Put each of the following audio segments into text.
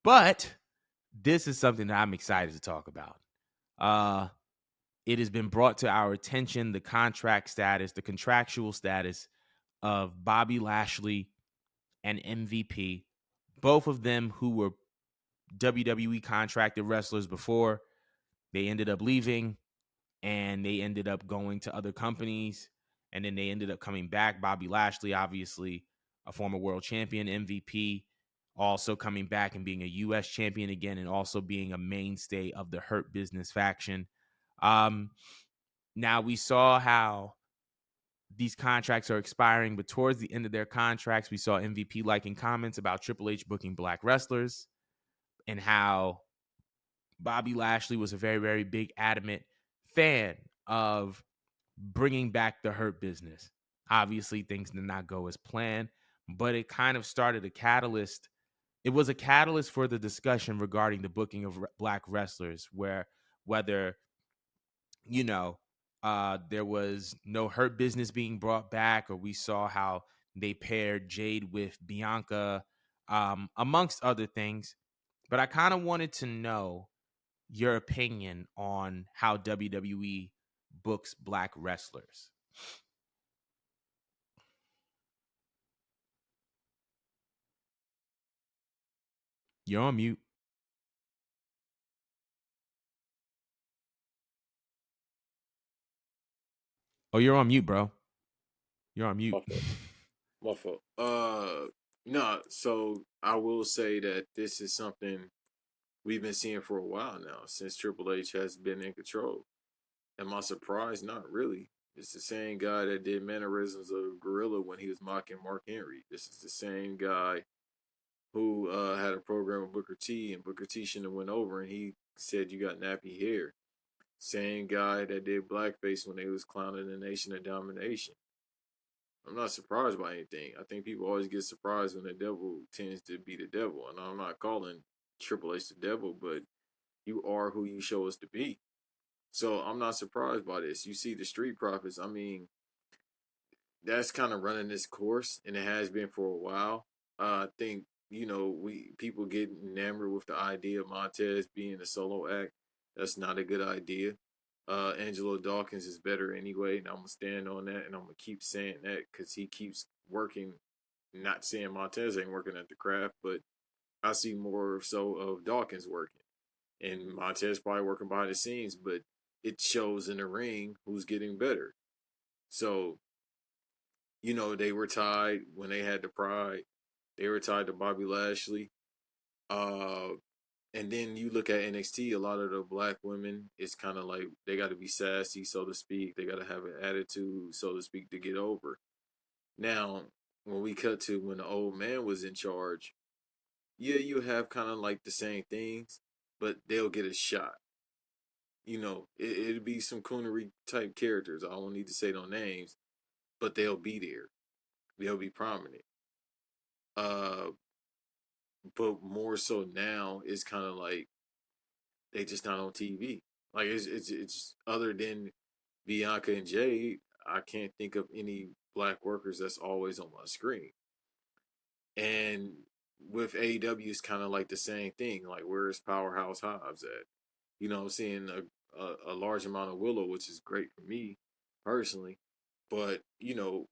But this is something that I'm excited to talk about. It has been brought to our attention the contractual status of Bobby Lashley and MVP, both of them who were WWE contracted wrestlers before. They ended up leaving and they ended up going to other companies, and then they ended up coming back. Bobby Lashley, obviously a former world champion, MVP, also coming back and being a U.S. champion again, and also being a mainstay of the Hurt Business faction. Now we saw how these contracts are expiring, but towards the end of their contracts, we saw MVP liking comments about Triple H booking black wrestlers and how Bobby Lashley was a very, very big, adamant fan of bringing back the Hurt Business. Obviously, things did not go as planned, but it kind of started a catalyst. It was a catalyst for the discussion regarding the booking of black wrestlers, where whether, you know, there was no Hurt Business being brought back, or we saw how they paired Jade with Bianca, amongst other things. But I kind of wanted to know your opinion on how WWE books black wrestlers. You're on mute. Oh, you're on mute, bro. You're on mute. My fault. My fault. No. So I will say that this is something we've been seeing for a while now, since Triple H has been in control. Am I surprised? Not really. It's the same guy that did mannerisms of Gorilla when he was mocking Mark Henry. This is the same guy who had a program with Booker T, and Booker T shouldn't have went over, and he said you got nappy hair. Same guy that did blackface when they was clowning the Nation of Domination. I'm not surprised by anything. I think people always get surprised when the devil tends to be the devil. And I'm not calling Triple H the devil, but you are who you show us to be. So I'm not surprised by this. You see the Street Profits, I mean, that's kind of running this course, and it has been for a while. I think, we people get enamored with the idea of Montez being a solo act. That's not a good idea. Angelo Dawkins is better anyway, and I'm gonna stand on that, and I'm gonna keep saying that because he keeps working. Not saying Montez ain't working at the craft, but I see more so of Dawkins working, and Montez probably working behind the scenes, but it shows in the ring who's getting better. So, they were tied when they had the pride. They were tied to Bobby Lashley. Uh, and then you look at NXT, a lot of the black women, it's kind of like they got to be sassy, so to speak. They got to have an attitude, so to speak, to get over. Now, when we cut to when the old man was in charge, yeah, you have kind of like the same things, but they'll get a shot. It'll be some coonery type characters. I don't need to say no names, but they'll be there. They'll be prominent. Uh, but more so now, it's kind of like they just not on TV. Like it's other than Bianca and Jade, I can't think of any black workers that's always on my screen. And with AEW, it's kind of like the same thing. Like, where's Powerhouse Hobbs at? I'm seeing a large amount of Willow, which is great for me personally. But,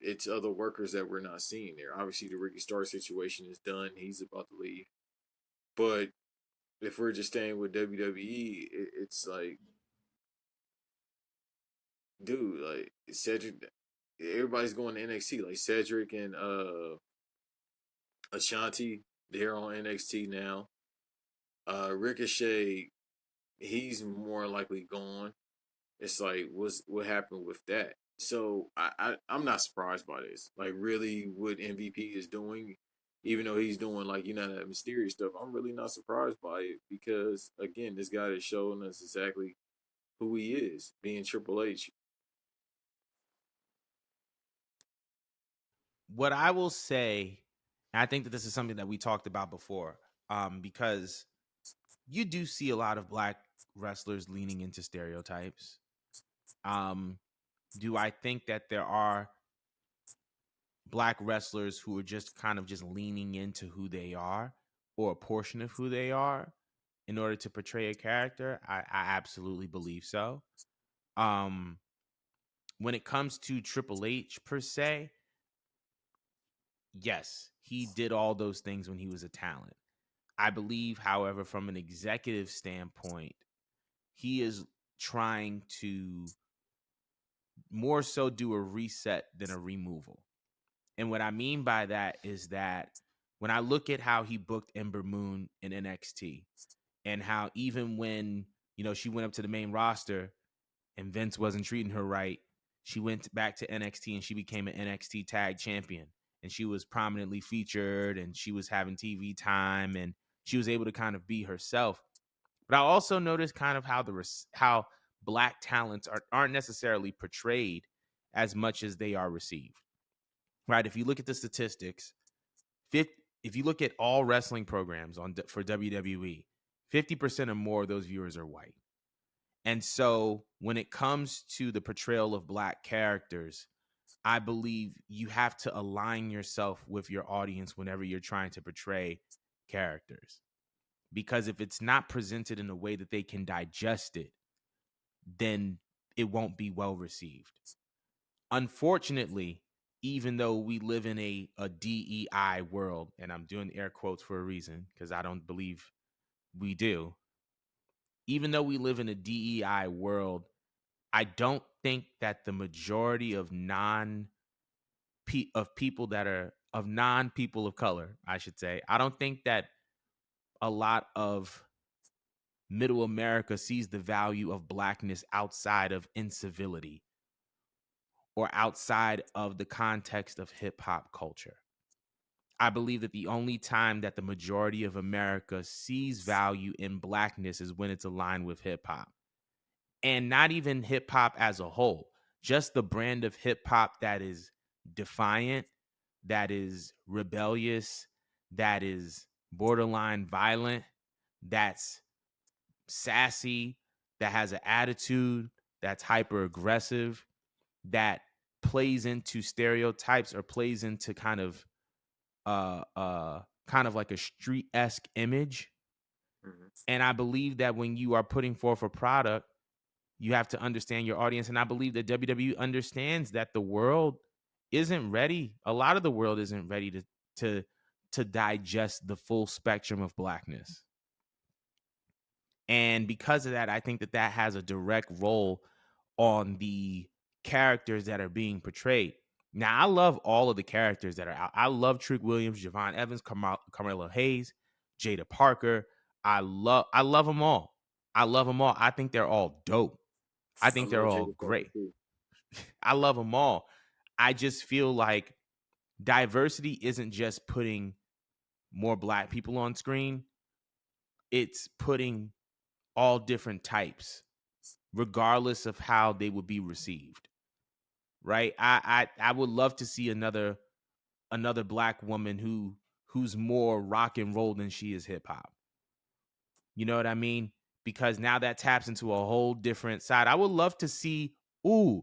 it's other workers that we're not seeing there. Obviously, the Ricky Starr situation is done. He's about to leave. But if we're just staying with WWE, it's like, dude, like Cedric, everybody's going to NXT. Like Cedric and Ashanti, they're on NXT now. Ricochet, he's more likely gone. It's like, what happened with that? So I'm not surprised by this. Like, really, what MVP is doing, even though he's doing like that mysterious stuff, I'm really not surprised by it because again, this guy is showing us exactly who he is, being Triple H. What I will say, and I think that this is something that we talked about before, because you do see a lot of black wrestlers leaning into stereotypes. Do I think that there are black wrestlers who are just kind of just leaning into who they are? or a portion of who they are in order to portray a character, I absolutely believe so. Um, when it comes to Triple H per se, yes, he did all those things when he was a talent. I believe, however, from an executive standpoint, he is trying to more so do a reset than a removal. And what I mean by that is that when I look at how he booked Ember Moon in NXT and how even when, she went up to the main roster and Vince wasn't treating her right, she went back to NXT and she became an NXT tag champion. And she was prominently featured and she was having TV time and she was able to kind of be herself. But I also noticed kind of how black talents aren't necessarily portrayed as much as they are received. Right? If you look at the statistics, if you look at all wrestling programs for WWE, 50% or more of those viewers are white. And so when it comes to the portrayal of black characters, I believe you have to align yourself with your audience whenever you're trying to portray characters. Because if it's not presented in a way that they can digest it, then it won't be well received. Unfortunately, even though we live in a DEI world, and I'm doing air quotes for a reason because I don't believe we do, even though we live in a DEI world, I don't think that the majority of people that are of non people of color, I should say, I don't think that a lot of middle America sees the value of blackness outside of incivility or outside of the context of hip hop culture. I believe that the only time that the majority of America sees value in blackness is when it's aligned with hip hop. And not even hip hop as a whole, just the brand of hip hop that is defiant, that is rebellious, that is borderline violent, that's sassy, that has an attitude, that's hyper aggressive, that plays into stereotypes or plays into kind of like a street-esque image. Mm-hmm. And I believe that when you are putting forth a product, you have to understand your audience. And I believe that WWE understands that the world isn't ready. A lot of the world isn't ready to digest the full spectrum of blackness. And because of that, I think that has a direct role on the characters that are being portrayed. Now, I love all of the characters that are out. I love Trick Williams, Javon Evans, Carmelo Hayes, Jada Parker. I love them all. I love them all. I think they're all dope. I I think they're love all Jada Parker great. too. I love them all. I just feel like diversity isn't just putting more black people on screen. It's putting all different types, regardless of how they would be received. Right? I would love to see another black woman who's more rock and roll than she is hip hop. You know what I mean? Because now that taps into a whole different side. I would love to see a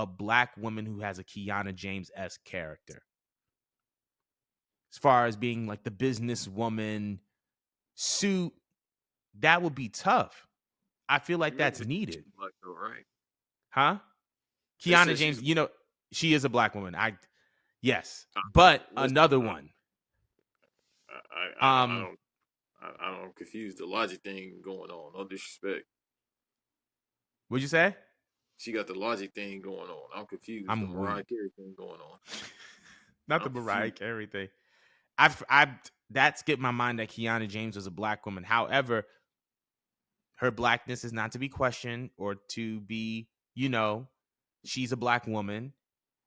black woman who has a Kiana James-esque character. As far as being like the businesswoman suit, that would be tough. I feel like Yeah, that's but needed. black though, right? Huh? They Kiana said she's. James, she is a black woman. Yes. I mean, But listen, another one. I don't. I don't confuse the logic thing going on. No disrespect. What'd you say? She got the logic thing going on. I'm confused. The I'm Mariah weak. Carey thing going on. Not the I'm Mariah confused. Carey thing. I that skipped my mind that Kiana James was a black woman. However, her blackness is not to be questioned or to be, she's a black woman.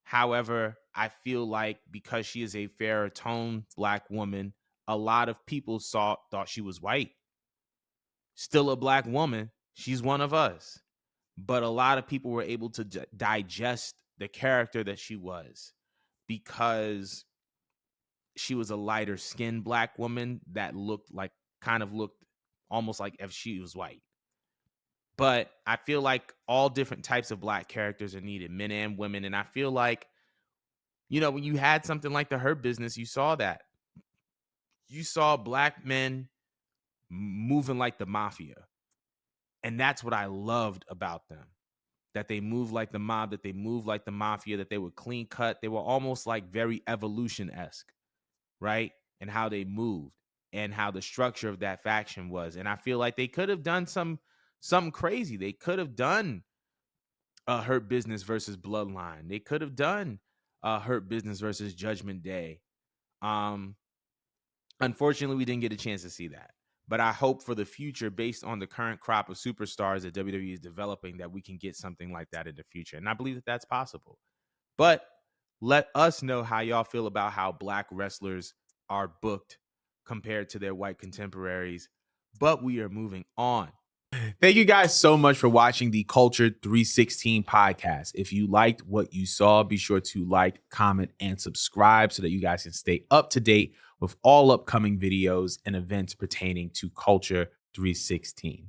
However, I feel like because she is a fairer tone black woman, a lot of people thought she was white. Still a black woman. She's one of us. But a lot of people were able to digest the character that she was because she was a lighter skinned black woman that looked almost like if she was white. But I feel like all different types of black characters are needed, men and women. And I feel like, when you had something like the Hurt Business, you saw that. you saw black men moving like the mafia. And that's what I loved about them. That they moved like the mob, that they moved like the mafia, that they were clean cut. They were almost like very evolution-esque, right? And how they moved and how the structure of that faction was. And I feel like they could have done something crazy. They could have done Hurt Business versus Bloodline. They could have done Hurt Business versus Judgment Day. Unfortunately, we didn't get a chance to see that. But I hope for the future, based on the current crop of superstars that WWE is developing, that we can get something like that in the future. And I believe that that's possible. But let us know how y'all feel about how black wrestlers are booked compared to their white contemporaries. But we are moving on. Thank you guys so much for watching the Culture 316 podcast. If you liked what you saw, be sure to like, comment, and subscribe so that you guys can stay up to date with all upcoming videos and events pertaining to Culture 316.